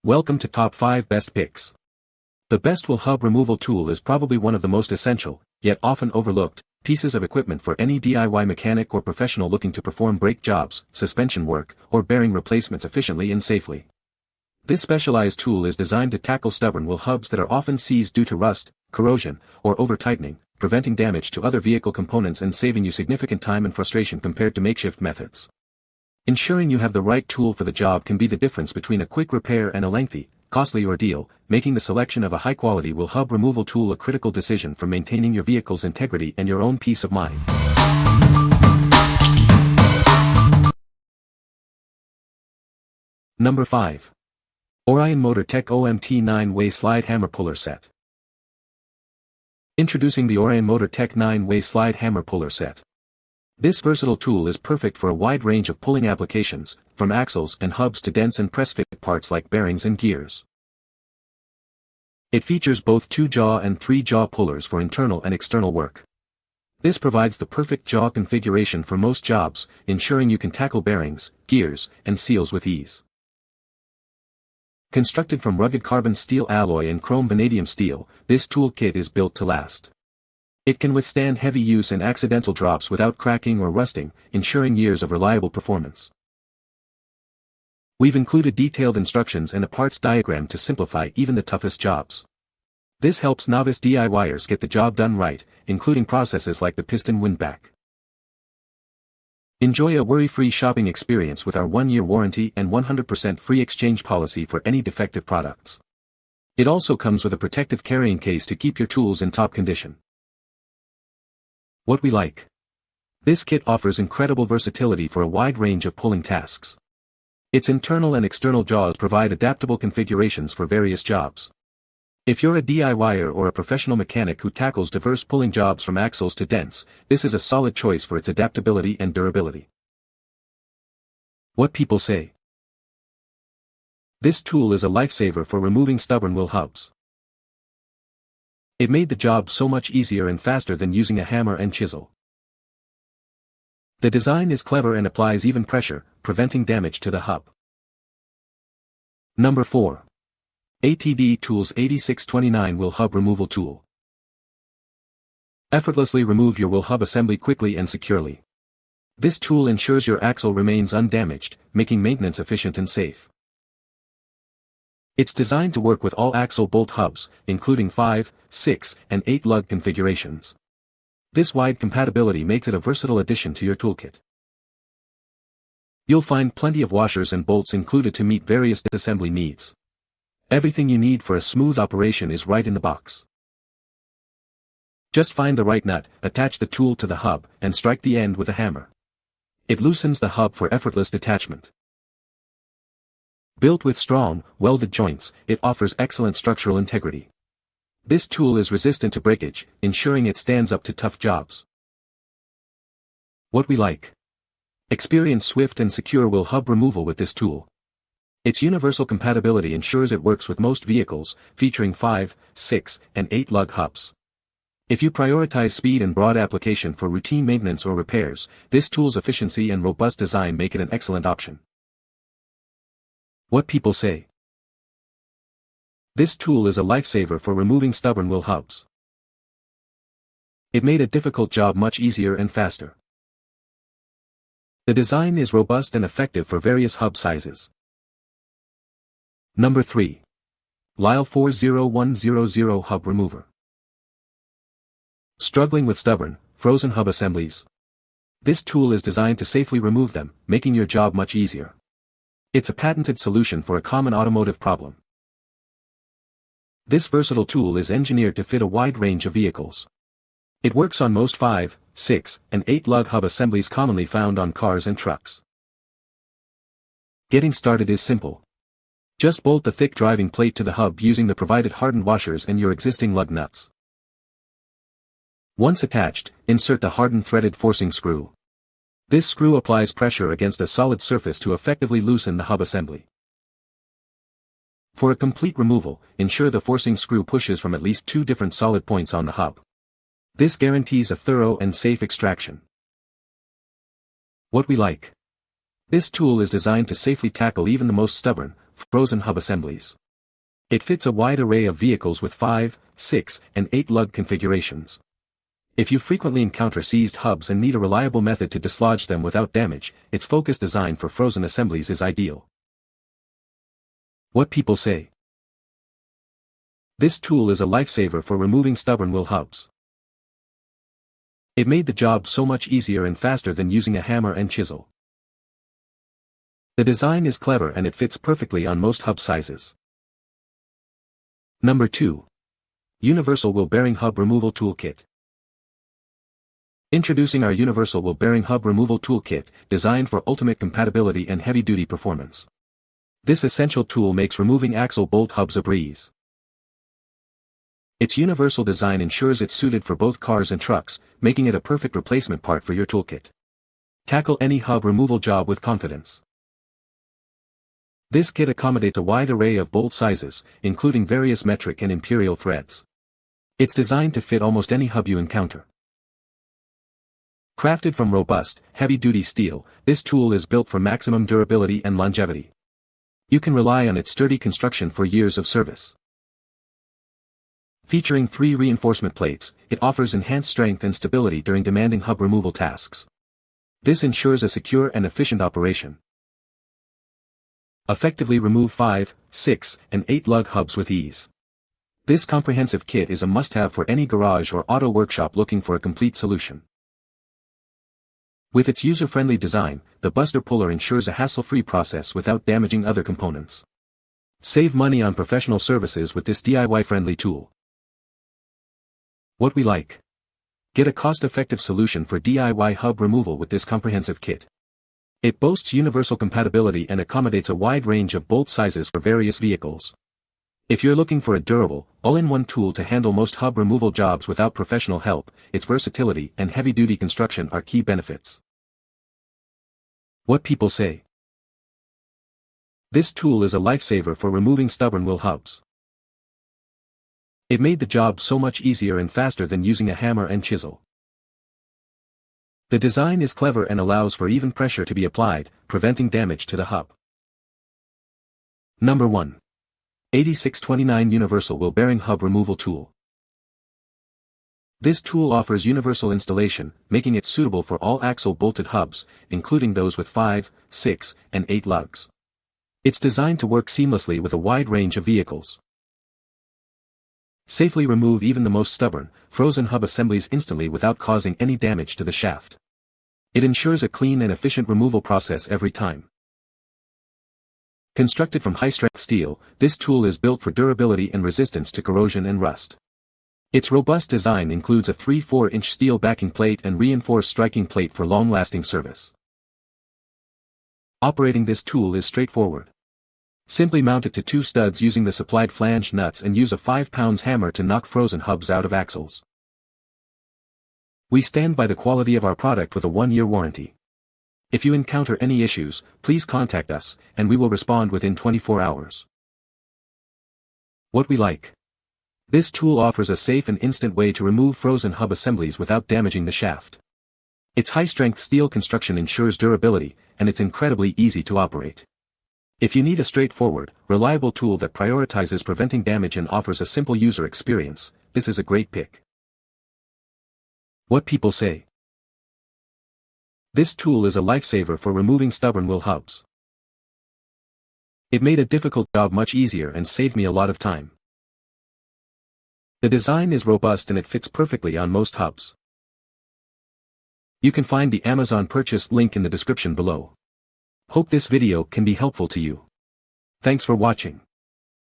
Welcome to Top 5 Best Picks. The best wheel hub removal tool is probably one of the most essential, yet often overlooked, pieces of equipment for any DIY mechanic or professional looking to perform brake jobs, suspension work, or bearing replacements efficiently and safely. This specialized tool is designed to tackle stubborn wheel hubs that are often seized due to rust, corrosion, or over-tightening, preventing damage to other vehicle components and saving you significant time and frustration compared to makeshift methods. Ensuring you have the right tool for the job can be the difference between a quick repair and a lengthy, costly ordeal, making the selection of a high-quality wheel hub removal tool a critical decision for maintaining your vehicle's integrity and your own peace of mind. Number 5. Orion MotorTech OMT 9-Way Slide Hammer Puller Set. Introducing the Orion MotorTech 9-Way Slide Hammer Puller Set. This versatile tool is perfect for a wide range of pulling applications, from axles and hubs to dents and press-fit parts like bearings and gears. It features both 2-jaw and 3-jaw pullers for internal and external work. This provides the perfect jaw configuration for most jobs, ensuring you can tackle bearings, gears, and seals with ease. Constructed from rugged carbon steel alloy and chrome vanadium steel, this toolkit is built to last. It can withstand heavy use and accidental drops without cracking or rusting, ensuring years of reliable performance. We've included detailed instructions and a parts diagram to simplify even the toughest jobs. This helps novice DIYers get the job done right, including processes like the piston windback. Enjoy a worry-free shopping experience with our 1-year warranty and 100% free exchange policy for any defective products. It also comes with a protective carrying case to keep your tools in top condition. What we like. This kit offers incredible versatility for a wide range of pulling tasks. Its internal and external jaws provide adaptable configurations for various jobs. If you're a DIYer or a professional mechanic who tackles diverse pulling jobs from axles to dents, this is a solid choice for its adaptability and durability. What people say. This tool is a lifesaver for removing stubborn wheel hubs. It made the job so much easier and faster than using a hammer and chisel. The design is clever and applies even pressure, preventing damage to the hub. Number 4. ATD Tools 8629 Wheel Hub Removal Tool. Effortlessly remove your wheel hub assembly quickly and securely. This tool ensures your axle remains undamaged, making maintenance efficient and safe. It's designed to work with all axle bolt hubs, including 5, 6, and 8 lug configurations. This wide compatibility makes it a versatile addition to your toolkit. You'll find plenty of washers and bolts included to meet various disassembly needs. Everything you need for a smooth operation is right in the box. Just find the right nut, attach the tool to the hub, and strike the end with a hammer. It loosens the hub for effortless detachment. Built with strong, welded joints, it offers excellent structural integrity. This tool is resistant to breakage, ensuring it stands up to tough jobs. What we like. Experience swift and secure wheel hub removal with this tool. Its universal compatibility ensures it works with most vehicles, featuring 5, 6, and 8 lug hubs. If you prioritize speed and broad application for routine maintenance or repairs, this tool's efficiency and robust design make it an excellent option. What people say. This tool is a lifesaver for removing stubborn wheel hubs. It made a difficult job much easier and faster. The design is robust and effective for various hub sizes. Number 3. Lisle 40100 Hub Remover. Struggling with stubborn, frozen hub assemblies? This tool is designed to safely remove them, making your job much easier. It's a patented solution for a common automotive problem. This versatile tool is engineered to fit a wide range of vehicles. It works on most 5, 6, and 8 lug hub assemblies commonly found on cars and trucks. Getting started is simple. Just bolt the thick driving plate to the hub using the provided hardened washers and your existing lug nuts. Once attached, insert the hardened threaded forcing screw. This screw applies pressure against a solid surface to effectively loosen the hub assembly. For a complete removal, ensure the forcing screw pushes from at least 2 different solid points on the hub. This guarantees a thorough and safe extraction. What we like. This tool is designed to safely tackle even the most stubborn, frozen hub assemblies. It fits a wide array of vehicles with 5, 6, and 8 lug configurations. If you frequently encounter seized hubs and need a reliable method to dislodge them without damage, its focused design for frozen assemblies is ideal. What people say. This tool is a lifesaver for removing stubborn wheel hubs. It made the job so much easier and faster than using a hammer and chisel. The design is clever and it fits perfectly on most hub sizes. Number 2. Universal Wheel Bearing Hub Removal Toolkit. Introducing our Universal Wheel Bearing Hub Removal Toolkit, designed for ultimate compatibility and heavy-duty performance. This essential tool makes removing axle bolt hubs a breeze. Its universal design ensures it's suited for both cars and trucks, making it a perfect replacement part for your toolkit. Tackle any hub removal job with confidence. This kit accommodates a wide array of bolt sizes, including various metric and imperial threads. It's designed to fit almost any hub you encounter. Crafted from robust, heavy-duty steel, this tool is built for maximum durability and longevity. You can rely on its sturdy construction for years of service. Featuring 3 reinforcement plates, it offers enhanced strength and stability during demanding hub removal tasks. This ensures a secure and efficient operation. Effectively remove 5, 6, and 8 lug hubs with ease. This comprehensive kit is a must-have for any garage or auto workshop looking for a complete solution. With its user-friendly design, the Buster Puller ensures a hassle-free process without damaging other components. Save money on professional services with this DIY-friendly tool. What we like. Get a cost-effective solution for DIY hub removal with this comprehensive kit. It boasts universal compatibility and accommodates a wide range of bolt sizes for various vehicles. If you're looking for a durable, all-in-one tool to handle most hub removal jobs without professional help, its versatility and heavy-duty construction are key benefits. What people say. This tool is a lifesaver for removing stubborn wheel hubs. It made the job so much easier and faster than using a hammer and chisel. The design is clever and allows for even pressure to be applied, preventing damage to the hub. Number 1. 8629 Universal Wheel Bearing Hub Removal Tool. This tool offers universal installation, making it suitable for all axle-bolted hubs, including those with 5, 6, and 8 lugs. It's designed to work seamlessly with a wide range of vehicles. Safely remove even the most stubborn, frozen hub assemblies instantly without causing any damage to the shaft. It ensures a clean and efficient removal process every time. Constructed from high-strength steel, this tool is built for durability and resistance to corrosion and rust. Its robust design includes a 3/4-inch steel backing plate and reinforced striking plate for long-lasting service. Operating this tool is straightforward. Simply mount it to 2 studs using the supplied flange nuts and use a 5-pound hammer to knock frozen hubs out of axles. We stand by the quality of our product with a 1-year warranty. If you encounter any issues, please contact us, and we will respond within 24 hours. What we like. This tool offers a safe and instant way to remove frozen hub assemblies without damaging the shaft. Its high-strength steel construction ensures durability, and it's incredibly easy to operate. If you need a straightforward, reliable tool that prioritizes preventing damage and offers a simple user experience, this is a great pick. What people say. This tool is a lifesaver for removing stubborn wheel hubs. It made a difficult job much easier and saved me a lot of time. The design is robust and it fits perfectly on most hubs. You can find the Amazon purchase link in the description below. Hope this video can be helpful to you. Thanks for watching.